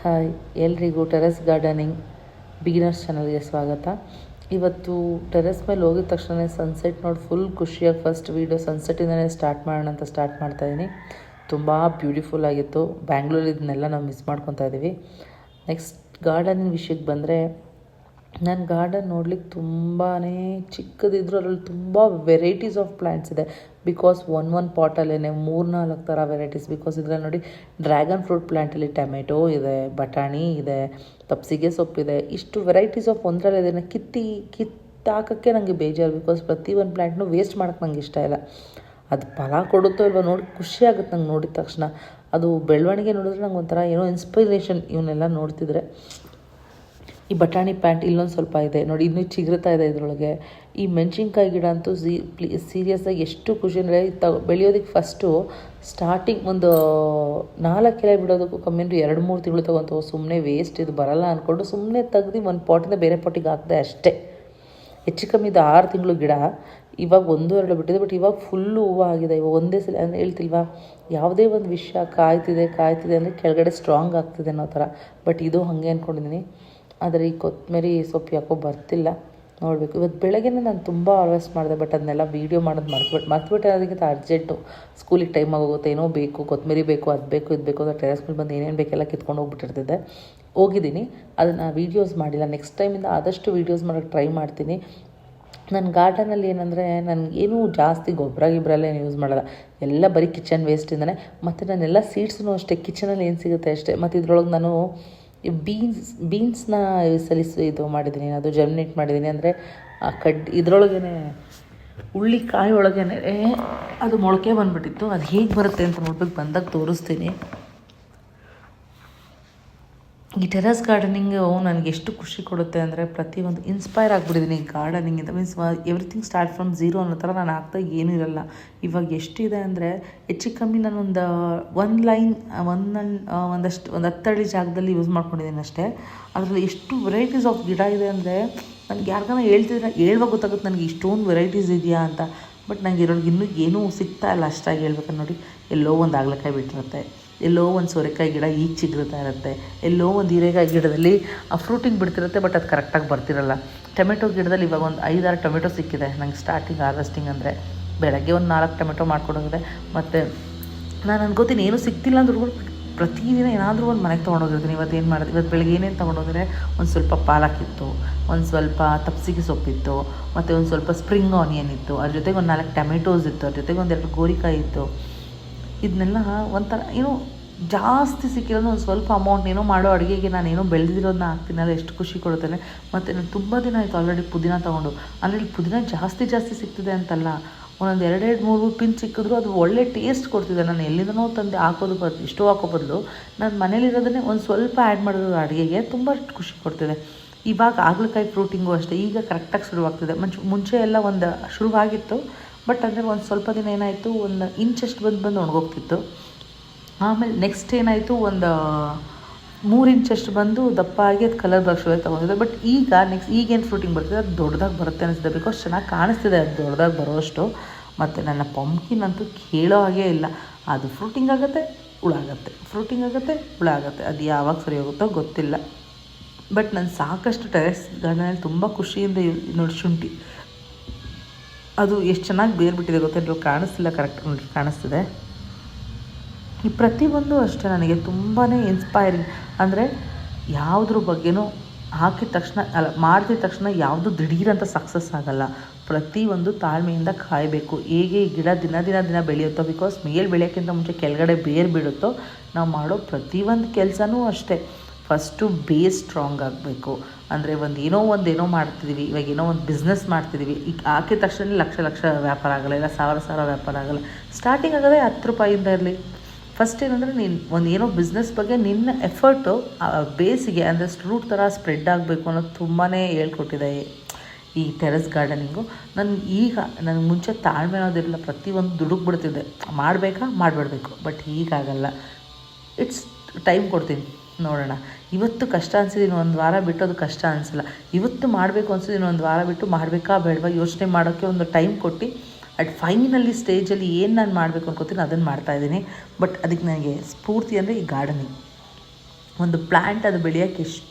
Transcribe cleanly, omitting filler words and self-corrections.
Hi ಎಲ್ರಿಗೂ terrace gardening beginners ಚಾನಲ್ಗೆ ಸ್ವಾಗತ. ಇವತ್ತು ಟೆರೆಸ್ ಮೇಲೆ ಹೋಗಿದ ತಕ್ಷಣ ಸನ್ಸೆಟ್ ನೋಡಿ ಫುಲ್ ಖುಷಿಯಾಗಿ ಫಸ್ಟ್ ವೀಡಿಯೋ ಸನ್ಸೆಟ್ಟಿಂದನೇ ಸ್ಟಾರ್ಟ್ ಮಾಡೋಣ ಅಂತ ಸ್ಟಾರ್ಟ್ ಮಾಡ್ತಾಯಿದ್ದೀನಿ. ತುಂಬ ಬ್ಯೂಟಿಫುಲ್ ಆಗಿತ್ತು. ಬ್ಯಾಂಗ್ಳೂರಲ್ಲಿ ಇದನ್ನೆಲ್ಲ ನಾವು ಮಿಸ್ ಮಾಡ್ಕೊತಾ ಇದ್ದೀವಿ. ನೆಕ್ಸ್ಟ್ ಗಾರ್ಡನಿಂಗ್ ವಿಷಯಕ್ಕೆ ಬಂದರೆ, ನನ್ನ ಗಾರ್ಡನ್ ನೋಡ್ಲಿಕ್ಕೆ ತುಂಬಾ ಚಿಕ್ಕದಿದ್ರು ಅದರಲ್ಲಿ ತುಂಬ ವೆರೈಟೀಸ್ ಆಫ್ ಪ್ಲ್ಯಾಂಟ್ಸ್ ಇದೆ. ಬಿಕಾಸ್ ಒಂದು ಪಾಟಲ್ಲೇ 3-4 ಥರ ವೆರೈಟೀಸ್. ಬಿಕಾಸ್ ಇದರಲ್ಲಿ ನೋಡಿ, ಡ್ರ್ಯಾಗನ್ ಫ್ರೂಟ್ ಪ್ಲ್ಯಾಂಟಲ್ಲಿ ಟೊಮೆಟೊ ಇದೆ, ಬಟಾಣಿ ಇದೆ, ತಪ್ಸಿಗೆ ಸೊಪ್ಪಿದೆ. ಇಷ್ಟು ವೆರೈಟೀಸ್ ಆಫ್ ಒಂದರಲ್ಲೇ ಇದನ್ನು ಕಿತ್ತಾಕೋಕ್ಕೆ ನನಗೆ ಬೇಜಾರು. ಬಿಕಾಸ್ ಪ್ರತಿಯೊಂದು ಪ್ಲ್ಯಾಂಟ್ನೂ ವೇಸ್ಟ್ ಮಾಡೋಕ್ಕೆ ನಂಗೆ ಇಷ್ಟ ಇಲ್ಲ. ಅದು ಫಲ ಕೊಡುತ್ತೋ ಇಲ್ವೋ ನೋಡಿ ಖುಷಿ ಆಗುತ್ತೆ ನಂಗೆ ನೋಡಿದ ತಕ್ಷಣ. ಅದು ಬೆಳವಣಿಗೆ ನೋಡಿದ್ರೆ ನಂಗೆ ಒಂಥರ ಏನೋ ಇನ್ಸ್ಪಿರೇಷನ್ ಇವನ್ನೆಲ್ಲ ನೋಡ್ತಿದ್ರೆ. ಈ ಬಟಾಣಿ ಪ್ಯಾಂಟ್ ಇಲ್ಲೊಂದು ಸ್ವಲ್ಪ ಇದೆ ನೋಡಿ, ಇನ್ನೂ ಚಿಗುರ್ತಾ ಇದೆ ಇದರೊಳಗೆ. ಈ ಮೆಣಸಿನ್ಕಾಯಿ ಗಿಡ ಅಂತೂ ಸೀರಿಯಸ್ಸಾಗಿ ಎಷ್ಟು ಖುಷಿ ಅಂದರೆ, ಬೆಳೆಯೋದಕ್ಕೆ ಫಸ್ಟು ಸ್ಟಾರ್ಟಿಂಗ್ ಒಂದು 4 ಎಲೆ ಬಿಡೋದಕ್ಕೂ ಕಮ್ಮಿ ಅಂದರೆ 2-3 ತಿಂಗಳು ತೊಗೊತೋ. ಸುಮ್ಮನೆ ವೇಸ್ಟ್, ಇದು ಬರಲ್ಲ ಅಂದ್ಕೊಂಡು ಸುಮ್ಮನೆ ತೆಗ್ದು ಒಂದು ಪಾಟಿಂದ ಬೇರೆ ಪಾಟಿಗೆ ಹಾಕಿದೆ ಅಷ್ಟೇ. ಹೆಚ್ಚು ಕಮ್ಮಿ ಇದು 6 ತಿಂಗಳು ಗಿಡ. ಇವಾಗ 1-2 ಬಿಟ್ಟಿದೆ, ಬಟ್ ಇವಾಗ ಫುಲ್ಲು ಹೂವು ಆಗಿದೆ. ಇವಾಗ ಒಂದೇ ಸಲ ಅಂದರೆ ಹೇಳ್ತಿಲ್ವಾ, ಯಾವುದೇ ಒಂದು ವಿಷಯ ಕಾಯ್ತಿದೆ ಅಂದರೆ ಕೆಳಗಡೆ ಸ್ಟ್ರಾಂಗ್ ಆಗ್ತಿದೆ ಅನ್ನೋ ಥರ. ಬಟ್ ಇದು ಹಾಗೆ ಅಂದ್ಕೊಂಡಿದ್ದೀನಿ. ಆದರೆ ಈ ಕೊತ್ತಂಬರಿ ಸೊಪ್ಪು ಯಾಕೋ ಬರ್ತಿಲ್ಲ, ನೋಡಬೇಕು. ಇವತ್ತು ಬೆಳಗ್ಗೆ ನಾನು ತುಂಬ ಆಲ್ವೇಸ್ ಮಾಡಿದೆ, ಬಟ್ ಅದನ್ನೆಲ್ಲ ವೀಡಿಯೋ ಮಾಡೋದು ಮರ್ತ್ಬಿಟ್ಟೆ. ಅದಕ್ಕಿಂತ ಅರ್ಜೆಂಟು, ಸ್ಕೂಲಿಗೆ ಟೈಮ್ ಆಗೋಗುತ್ತೆ, ಏನೋ ಬೇಕು, ಕೊತ್ತಂಬರಿ ಬೇಕು, ಅದು ಬೇಕು, ಇದು ಬೇಕು ಅಂತ ಟೆರೆಸ್ ಮೇಲೆ ಬಂದು ಏನೇನು ಬೇಕೆಲ್ಲ ಕಿತ್ಕೊಂಡು ಹೋಗ್ಬಿಟ್ಟಿರ್ತಿದ್ದೆ. ಹೋಗಿದ್ದೀನಿ, ಅದನ್ನು ವೀಡಿಯೋಸ್ ಮಾಡಿಲ್ಲ. ನೆಕ್ಸ್ಟ್ ಟೈಮಿಂದ ಆದಷ್ಟು ವೀಡಿಯೋಸ್ ಮಾಡೋಕ್ಕೆ ಟ್ರೈ ಮಾಡ್ತೀನಿ. ನನ್ನ ಗಾರ್ಡನಲ್ಲಿ ಏನಂದರೆ, ನನಗೇನು ಜಾಸ್ತಿ ಗೊಬ್ಬರ ಏನು ಯೂಸ್ ಮಾಡೋಲ್ಲ. ಎಲ್ಲ ಬರೀ ಕಿಚನ್ ವೇಸ್ಟಿಂದನೇ. ಮತ್ತು ನಾನೆಲ್ಲ ಸೀಡ್ಸ್ನೂ ಅಷ್ಟೇ ಕಿಚನಲ್ಲಿ ಏನು ಸಿಗುತ್ತೆ ಅಷ್ಟೇ. ಮತ್ತು ಇದ್ರೊಳಗೆ ನಾನು ಬೀನ್ಸ್ನ ಇದು ಮಾಡಿದ್ದೀನಿ, ಅದು ಜರ್ಮಿನೇಟ್ ಮಾಡಿದ್ದೀನಿ. ಅಂದರೆ ಇದರೊಳಗೇ ಹುಳ್ಳಿಕಾಯಿ ಒಳಗೇ ಅದು ಮೊಳಕೆ ಬಂದುಬಿಟ್ಟಿತ್ತು. ಅದು ಹೇಗೆ ಬರುತ್ತೆ ಅಂತ ನೋಡ್ಬೇಕು, ಬಂದಾಗ ತೋರಿಸ್ತೀನಿ. ಈ ಟೆರೆಸ್ ಗಾರ್ಡನಿಂಗು ನನಗೆ ಎಷ್ಟು ಖುಷಿ ಕೊಡುತ್ತೆ ಅಂದರೆ, ಪ್ರತಿಯೊಂದು ಇನ್ಸ್ಪೈರ್ ಆಗಿಬಿಟ್ಟಿದ್ದೀನಿ ಈ ಗಾರ್ಡನಿಂಗಿಂದ. Means everything start from zero ಅನ್ನೋ ಥರ ನಾನು ಆಗ್ತಾ ಏನೂ ಇರಲ್ಲ. ಇವಾಗ ಎಷ್ಟಿದೆ ಅಂದರೆ, ಹೆಚ್ಚು ಕಮ್ಮಿ ನಾನು ಒಂದು ಲೈನ್ ಒಂದು 10 ಅಡಿ ಜಾಗದಲ್ಲಿ ಯೂಸ್ ಮಾಡ್ಕೊಂಡಿದ್ದೀನಿ ಅಷ್ಟೇ. ಅದರಲ್ಲಿ ಎಷ್ಟು ವೆರೈಟೀಸ್ ಆಫ್ ಗಿಡ ಇದೆ ಅಂದರೆ, ನನಗೆ ಯಾರಿಗಾನ ಹೇಳುವಾಗ ಗೊತ್ತಾಗುತ್ತೆ ನನಗೆ ಇಷ್ಟೊಂದು ವೆರೈಟೀಸ್ ಇದೆಯಾ ಅಂತ. ಬಟ್ ನನಗೆ ಇರೋರಿಗೆ ಇನ್ನೂ ಏನೂ ಸಿಗ್ತಾ ಇಲ್ಲ ಅಷ್ಟಾಗಿ ಹೇಳ್ಬೇಕಂದ್ರೆ. ನೋಡಿ, ಎಲ್ಲೋ ಒಂದು ಹಾಗಲಕಾಯಿ ಬಿಟ್ಟಿರುತ್ತೆ, ಎಲ್ಲೋ ಒಂದು ಸೋರೆಕಾಯಿ ಗಿಡ ಈಗ ಚಿಗುರ್ತಾ ಇರುತ್ತೆ, ಎಲ್ಲೋ ಒಂದು ಹೀರೆಕಾಯಿ ಗಿಡದಲ್ಲಿ ಫ್ರೂಟಿಂಗ್ ಬಿಡ್ತಿರುತ್ತೆ, ಬಟ್ ಅದು ಕರೆಕ್ಟಾಗಿ ಬರ್ತಿರಲ್ಲ. ಟೊಮೆಟೊ ಗಿಡದಲ್ಲಿ ಇವಾಗ ಒಂದು 5-6 ಟೊಮೆಟೊ ಸಿಕ್ಕಿದೆ ನಂಗೆ ಸ್ಟಾರ್ಟಿಂಗ್ ಹಾರ್ವೆಸ್ಟಿಂಗ್ ಅಂದರೆ. ಬೆಳಗ್ಗೆ ಒಂದು 4 ಟೊಮೆಟೊ ಮಾಡ್ಕೊಡೋಗಿದೆ. ಮತ್ತು ನಾನು ಅನ್ಕೋತೀನಿ ಏನೂ ಸಿಗ್ತಿಲ್ಲ ಅಂದ್ರೂ ಪ್ರತಿದಿನ ಏನಾದರೂ ಒಂದು ಮನೆಗೆ ತೊಗೊಂಡೋಗಿರ್ತೀನಿ. ಇವತ್ತು ಬೆಳಗ್ಗೆ ಏನೇನು ತೊಗೊಂಡೋಗಿದ್ರೆ, ಒಂದು ಸ್ವಲ್ಪ ಪಾಲಕ್ಕಿತ್ತು, ಒಂದು ಸ್ವಲ್ಪ ತಪ್ಸಿಗೆ ಸೊಪ್ಪಿತ್ತು, ಮತ್ತು ಒಂದು ಸ್ವಲ್ಪ ಸ್ಪ್ರಿಂಗ್ ಆನಿಯನ್ ಇತ್ತು, ಅದ್ರ ಜೊತೆಗೆ ಒಂದು 4 ಟೊಮೆಟೋಸ್ ಇತ್ತು, ಅದ್ರ ಜೊತೆಗೆ 1-2 ಗೋರಿಕಾಯಿ ಇತ್ತು. ಇದನ್ನೆಲ್ಲ ಒಂಥರ ಏನೋ ಜಾಸ್ತಿ ಸಿಕ್ಕಿರೋದು ಒಂದು ಸ್ವಲ್ಪ ಅಮೌಂಟ್ ಏನೋ ಮಾಡೋ ಅಡುಗೆಗೆ ನಾನೇನೋ ಬೆಳೆದಿರೋದನ್ನ ಹಾಕ್ತೀನಲ್ಲ, ಎಷ್ಟು ಖುಷಿ ಕೊಡುತ್ತೇನೆ. ಮತ್ತು ನಾನು ತುಂಬ ದಿನ ಆಯಿತು ಆಲ್ರೆಡಿ ಪುದೀನ ತೊಗೊಂಡು. ಅಂದರೆ ಇಲ್ಲಿ ಪುದೀನ ಜಾಸ್ತಿ ಸಿಗ್ತಿದೆ ಅಂತಲ್ಲ, ಒಂದೊಂದು 2-3 ಪಿನ್ ಸಿಕ್ಕಿದ್ರು ಅದು ಒಳ್ಳೆ ಟೇಸ್ಟ್ ಕೊಡ್ತಿದೆ. ನಾನು ಎಲ್ಲಿಂದನೋ ತಂದು ಹಾಕೋದು ಇಷ್ಟು ಹಾಕೋ ಬದಲು ನಾನು ಮನೇಲಿರೋದನ್ನೇ ಒಂದು ಸ್ವಲ್ಪ ಆ್ಯಡ್ ಮಾಡೋದು ಅಡುಗೆಗೆ ತುಂಬ ಖುಷಿ ಕೊಡ್ತಿದೆ. ಇವಾಗ ಹಾಗಲಕಾಯಿ ಫ್ರೂಟಿಂಗು ಅಷ್ಟೇ ಈಗ ಕರೆಕ್ಟಾಗಿ ಶುರುವಾಗ್ತಿದೆ. ಮುಂಚೆ ಎಲ್ಲ ಒಂದು ಶುರುವಾಗಿತ್ತು, ಬಟ್ ಅಂದರೆ ಒಂದು ಸ್ವಲ್ಪ ದಿನ ಏನಾಯಿತು, 1 ಇಂಚಷ್ಟು ಬಂದು ಒಣಗೋಗ್ತಿತ್ತು. ಆಮೇಲೆ ನೆಕ್ಸ್ಟ್ ಏನಾಯಿತು, ಒಂದು 3 ಇಂಚಷ್ಟು ಬಂದು ದಪ್ಪ ಆಗಿ ಅದು ಕಲರ್ ಬರೋ ಶುರು ತೊಗೊಂಡಿದ್ದೆ. ಬಟ್ ಈಗೇನು ಫ್ರೂಟಿಂಗ್ ಬರ್ತಿದೆ ಅದು ದೊಡ್ಡದಾಗಿ ಬರುತ್ತೆ ಅನಿಸಿದೆ. ಬಿಕಾಸ್ ಚೆನ್ನಾಗಿ ಕಾಣಿಸ್ತಿದೆ ಅದು ದೊಡ್ಡದಾಗಿ ಬರೋಷ್ಟು. ಮತ್ತು ನನ್ನ ಪಂಪ್ಕಿನ್ ಅಂತೂ ಕೇಳೋ ಹಾಗೇ ಇಲ್ಲ. ಅದು ಫ್ರೂಟಿಂಗ್ ಆಗುತ್ತೆ, ಹುಳಾಗುತ್ತೆ, ಫ್ರೂಟಿಂಗ್ ಆಗುತ್ತೆ, ಹುಳಾಗುತ್ತೆ. ಅದು ಯಾವಾಗ ಸರಿ ಹೋಗುತ್ತೋ ಗೊತ್ತಿಲ್ಲ. ಬಟ್ ನಾನು ಸಾಕಷ್ಟು ಟೆರೆಸ್ ಗಾರ್ಡನಲ್ಲಿ ತುಂಬ ಖುಷಿಯಿಂದ ನೋಡಿ, ಶುಂಠಿ ಅದು ಎಷ್ಟು ಚೆನ್ನಾಗಿ ಬೇರ್ಬಿಟ್ಟಿದೆ ಗೊತ್ತಿಲ್ಲ, ಕಾಣಿಸ್ತಿಲ್ಲ, ಕರೆಕ್ಟಾಗಿ ನೋಡಿ ಕಾಣಿಸ್ತಿದೆ. ಈ ಪ್ರತಿಯೊಂದು ಅಷ್ಟೇ ನನಗೆ ತುಂಬಾ ಇನ್ಸ್ಪೈರಿಂಗ್. ಅಂದರೆ ಯಾವುದ್ರ ಬಗ್ಗೆನೂ ಮಾಡ್ತಿದ ತಕ್ಷಣ ಯಾವುದು ದಿಢೀರಂತ ಸಕ್ಸಸ್ ಆಗೋಲ್ಲ. ಪ್ರತಿಯೊಂದು ತಾಳ್ಮೆಯಿಂದ ಕಾಯಬೇಕು. ಹೇಗೆ ಈ ಗಿಡ ದಿನ ಬೆಳೆಯುತ್ತೋ, ಬಿಕಾಸ್ ಮೇಲೆ ಬೆಳೆಯೋಕ್ಕಿಂತ ಮುಂಚೆ ಕೆಳಗಡೆ ಬೇರು ಬಿಡುತ್ತೋ, ನಾವು ಮಾಡೋ ಪ್ರತಿಯೊಂದು ಕೆಲಸನೂ ಅಷ್ಟೇ. ಫಸ್ಟು ಬೇಸ್ ಸ್ಟ್ರಾಂಗ್ ಆಗಬೇಕು. ಅಂದರೆ ಏನೋ ಮಾಡ್ತಿದ್ದೀವಿ, ಇವಾಗ ಏನೋ ಒಂದು ಬಿಸ್ನೆಸ್ ಮಾಡ್ತಿದ್ದೀವಿ, ಈಗ ಹಾಕಿದ ತಕ್ಷಣ ಲಕ್ಷ ವ್ಯಾಪಾರ ಆಗಲ್ಲ, ಇಲ್ಲ ಸಾವಿರ ವ್ಯಾಪಾರ ಆಗಲ್ಲ. ಸ್ಟಾರ್ಟಿಂಗ್ ಆಗೋದೇ 10 ರೂಪಾಯಿಂದ ಇರಲಿ. ಫಸ್ಟ್ ಏನಂದರೆ, ನೀನು ಏನೋ ಬಿಸ್ನೆಸ್ ಬಗ್ಗೆ ನಿನ್ನ ಎಫರ್ಟು ಬೇಸಿಗೆ ಅಂದರೆ ರೂಟ್ ಥರ ಸ್ಪ್ರೆಡ್ ಆಗಬೇಕು ಅನ್ನೋದು ತುಂಬಾ ಹೇಳ್ಕೊಟ್ಟಿದೆ ಈ ಟೆರೆಸ್ ಗಾರ್ಡನಿಂಗು. ನನಗೆ ಮುಂಚೆ ತಾಳ್ಮೆ ಅನ್ನೋದಿರಲಿಲ್ಲ, ಪ್ರತಿಯೊಂದು ದುಡುಕ್ಬಿಡ್ತಿದ್ದೆ, ಮಾಡಬೇಡಬೇಕು. ಬಟ್ ಹೀಗಾಗಲ್ಲ. ಇಟ್ಸ್ ಟೈಮ್ ಕೊಡ್ತೀನಿ, ನೋಡೋಣ. ಇವತ್ತು ಕಷ್ಟ ಅನಿಸಿದ್ದೀನಿ, 1 ವಾರ ಬಿಟ್ಟು ಅದು ಕಷ್ಟ ಅನಿಸಲ್ಲ. ಇವತ್ತು ಮಾಡಬೇಕು ಅನಿಸಿದ್ದೀನಿ, 1 ವಾರ ಬಿಟ್ಟು ಮಾಡಬೇಕಾ ಬೇಡವಾ ಯೋಚನೆ ಮಾಡೋಕ್ಕೆ ಒಂದು ಟೈಮ್ ಕೊಟ್ಟು ಫೈನಲಿ ಸ್ಟೇಜಲ್ಲಿ ಏನು ನಾನು ಮಾಡಬೇಕು ಅನ್ಕೋತೀನಿ ಅದನ್ನು ಮಾಡ್ತಾಯಿದ್ದೀನಿ. ಬಟ್ ಅದಕ್ಕೆ ನನಗೆ ಸ್ಫೂರ್ತಿ ಅಂದರೆ ಈ ಗಾರ್ಡನಿಂಗ್. ಒಂದು ಪ್ಲ್ಯಾಂಟ್ ಅದು ಬೆಳೆಯೋಕ್ಕೆ ಎಷ್ಟು